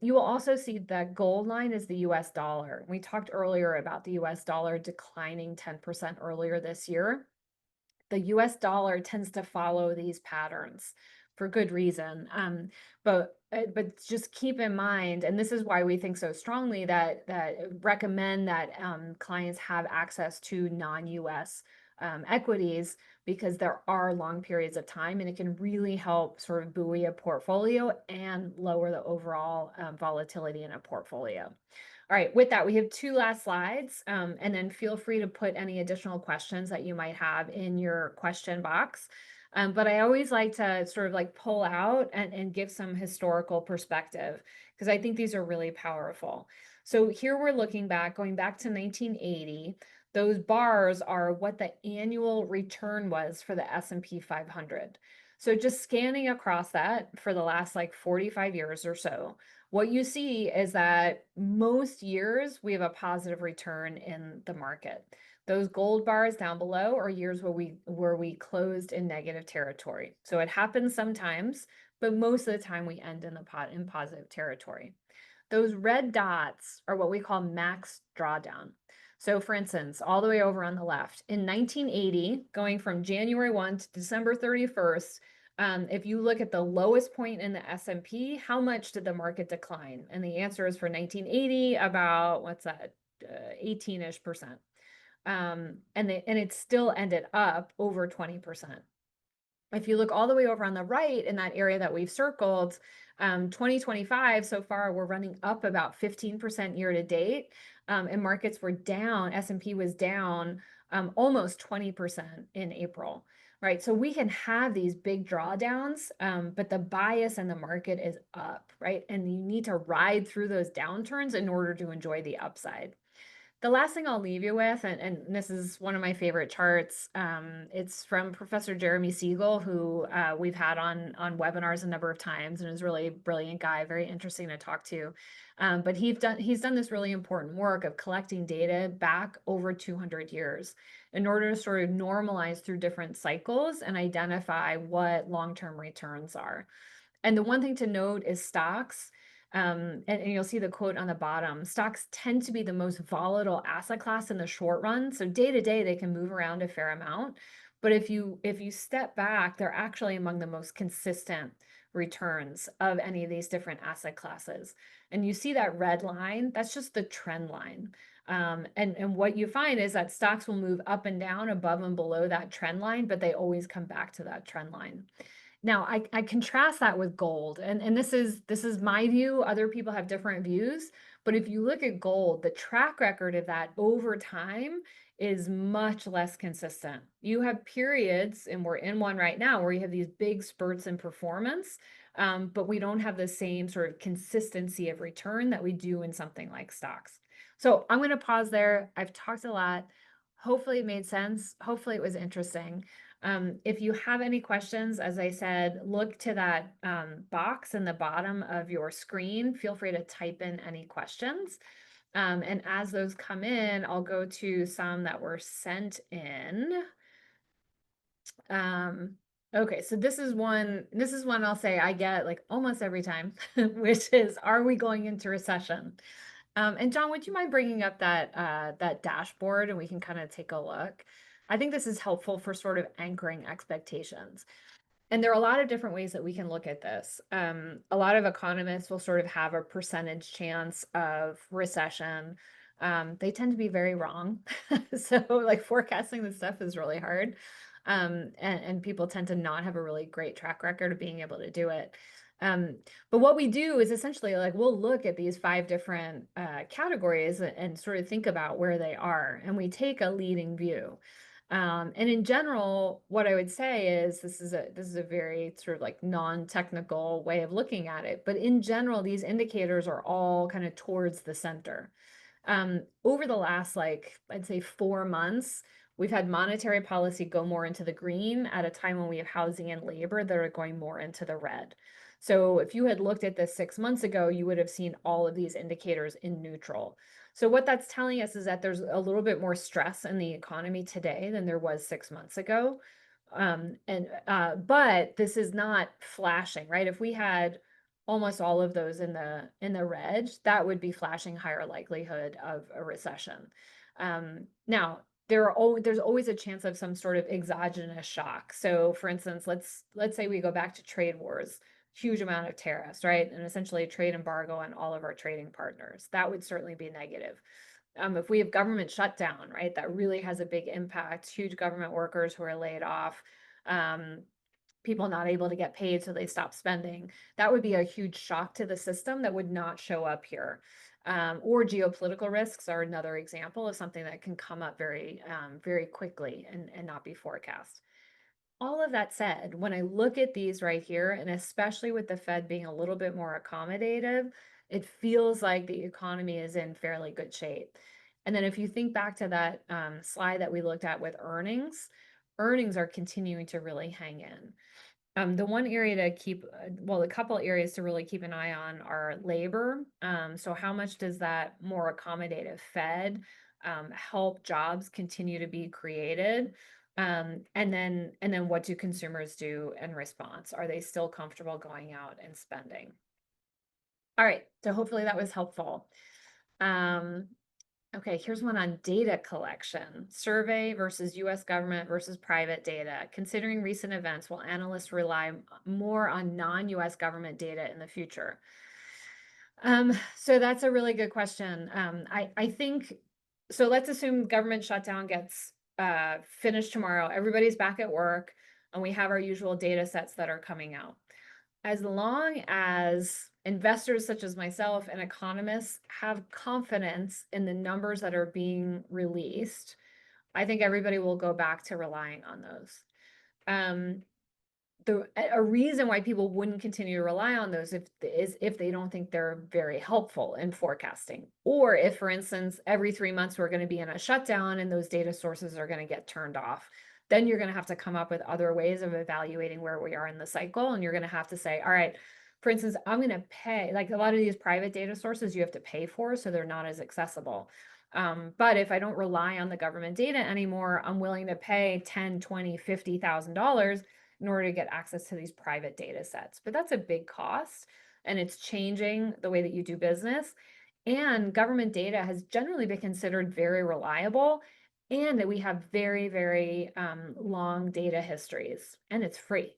You will also see that gold line is the US dollar. We talked earlier about the US dollar declining 10% earlier this year. The US dollar tends to follow these patterns for good reason. But just keep in mind, and this is why we think so strongly that recommend that clients have access to non-US equities, because there are long periods of time and it can really help sort of buoy a portfolio and lower the overall volatility in a portfolio. All right, with that, we have 2 last slides, and then feel free to put any additional questions that you might have in your question box. But I always like to sort of like pull out and give some historical perspective, because I think these are really powerful. So here we're looking back, going back to 1980. Those bars are what the annual return was for the S&P 500. So just scanning across that for the last like 45 years or so, what you see is that most years we have a positive return in the market. Those gold bars down below are years where we closed in negative territory. So it happens sometimes, but most of the time we end in in positive territory. Those red dots are what we call max drawdown. So for instance, all the way over on the left, in 1980, going from January 1 to December 31st, if you look at the lowest point in the S&P, how much did the market decline? And the answer is for 1980, about, what's that, 18-ish percent. And it still ended up over 20%. If you look all the way over on the right in that area that we've circled, 2025 so far, we're running up about 15% year to date, and markets were down. S&P was down almost 20% in April, right? So we can have these big drawdowns, but the bias in the market is up, right? And you need to ride through those downturns in order to enjoy the upside. The last thing I'll leave you with, and this is one of my favorite charts, it's from Professor Jeremy Siegel, who we've had on webinars a number of times, and is really a brilliant guy, very interesting to talk to. But he's done this really important work of collecting data back over 200 years in order to sort of normalize through different cycles and identify what long-term returns are. And the one thing to note is stocks. And you'll see the quote on the bottom. Stocks tend to be the most volatile asset class in the short run. So day to day, they can move around a fair amount. But if you step back, they're actually among the most consistent returns of any of these different asset classes. And you see that red line, that's just the trend line. And what you find is that stocks will move up and down above and below that trend line, but they always come back to that trend line. Now, I contrast that with gold, and this is my view. Other people have different views, but if you look at gold, the track record of that over time is much less consistent. You have periods, and we're in one right now, where you have these big spurts in performance, but we don't have the same sort of consistency of return that we do in something like stocks. So I'm going to pause there. I've talked a lot. Hopefully it made sense. Hopefully it was interesting. If you have any questions, as I said, look to that box in the bottom of your screen. Feel free to type in any questions. And as those come in, I'll go to some that were sent in. Okay, so this is one I'll say I get like almost every time, which is, are we going into recession? And John, would you mind bringing up that dashboard and we can kind of take a look? I think this is helpful for sort of anchoring expectations. And there are a lot of different ways that we can look at this. A lot of economists will sort of have a percentage chance of recession. They tend to be very wrong. So like forecasting this stuff is really hard. And people tend to not have a really great track record of being able to do it. But what we do is essentially like we'll look at these 5 different categories and sort of think about where they are, and we take a leading view. And in general, what I would say is this is a very sort of like non-technical way of looking at it. But in general, these indicators are all kind of towards the center. Over the last, like, I'd say 4 months, we've had monetary policy go more into the green at a time when we have housing and labor that are going more into the red. So if you had looked at this 6 months ago, you would have seen all of these indicators in neutral. So what that's telling us is that there's a little bit more stress in the economy today than there was 6 months ago. But this is not flashing, right? If we had almost all of those in the red, that would be flashing higher likelihood of a recession. Now, there's always a chance of some sort of exogenous shock. So for instance, let's say we go back to trade wars, huge amount of tariffs, right? And essentially a trade embargo on all of our trading partners. That would certainly be negative. If we have government shutdown, right, that really has a big impact, huge government workers who are laid off, people not able to get paid, so they stop spending. That would be a huge shock to the system that would not show up here. Or geopolitical risks are another example of something that can come up very, very quickly and not be forecast. All of that said, when I look at these right here, and especially with the Fed being a little bit more accommodative, it feels like the economy is in fairly good shape. And then if you think back to that slide that we looked at with earnings, earnings are continuing to really hang in. The one area to keep, well, a couple areas to really keep an eye on are labor. So how much does that more accommodative Fed help jobs continue to be created? And then what do consumers do in response? Are they still comfortable going out and spending? All right, so hopefully that was helpful. Okay, here's one on data collection. Survey versus US government versus private data. Considering recent events, will analysts rely more on non-US government data in the future? So that's a really good question. I think, so let's assume government shutdown gets finished tomorrow. Everybody's back at work and we have our usual data sets that are coming out. As long as investors such as myself and economists have confidence in the numbers that are being released, I think everybody will go back to relying on those. A reason why people wouldn't continue to rely on those is if they don't think they're very helpful in forecasting, or if, for instance, every 3 months we're going to be in a shutdown and those data sources are going to get turned off. Then you're going to have to come up with other ways of evaluating where we are in the cycle, and you're going to have to say, all right, for instance, I'm going to pay, like a lot of these private data sources you have to pay for, so they're not as accessible. But if I don't rely on the government data anymore, I'm willing to pay $10, $20, $50,000 in order to get access to these private data sets. But that's a big cost, and it's changing the way that you do business. And government data has generally been considered very reliable, and that we have very, very long data histories, and it's free.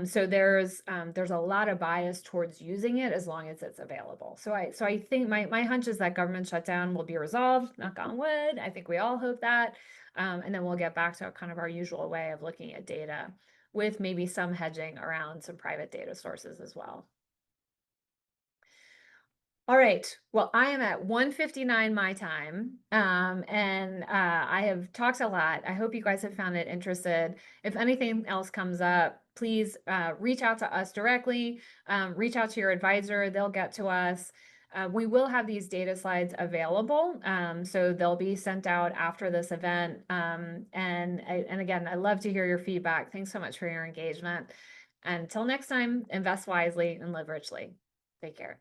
So there's a lot of bias towards using it as long as it's available. So I think my hunch is that government shutdown will be resolved, knock on wood. I think we all hope that. And then we'll get back to kind of our usual way of looking at data, with maybe some hedging around some private data sources as well. All right, well, I am at 1:59 my time, and I have talked a lot. I hope you guys have found it interested. If anything else comes up, please reach out to us directly, reach out to your advisor, they'll get to us. We will have these data slides available, so they'll be sent out after this event. And again, I love to hear your feedback. Thanks so much for your engagement. Until next time, invest wisely and live richly. Take care.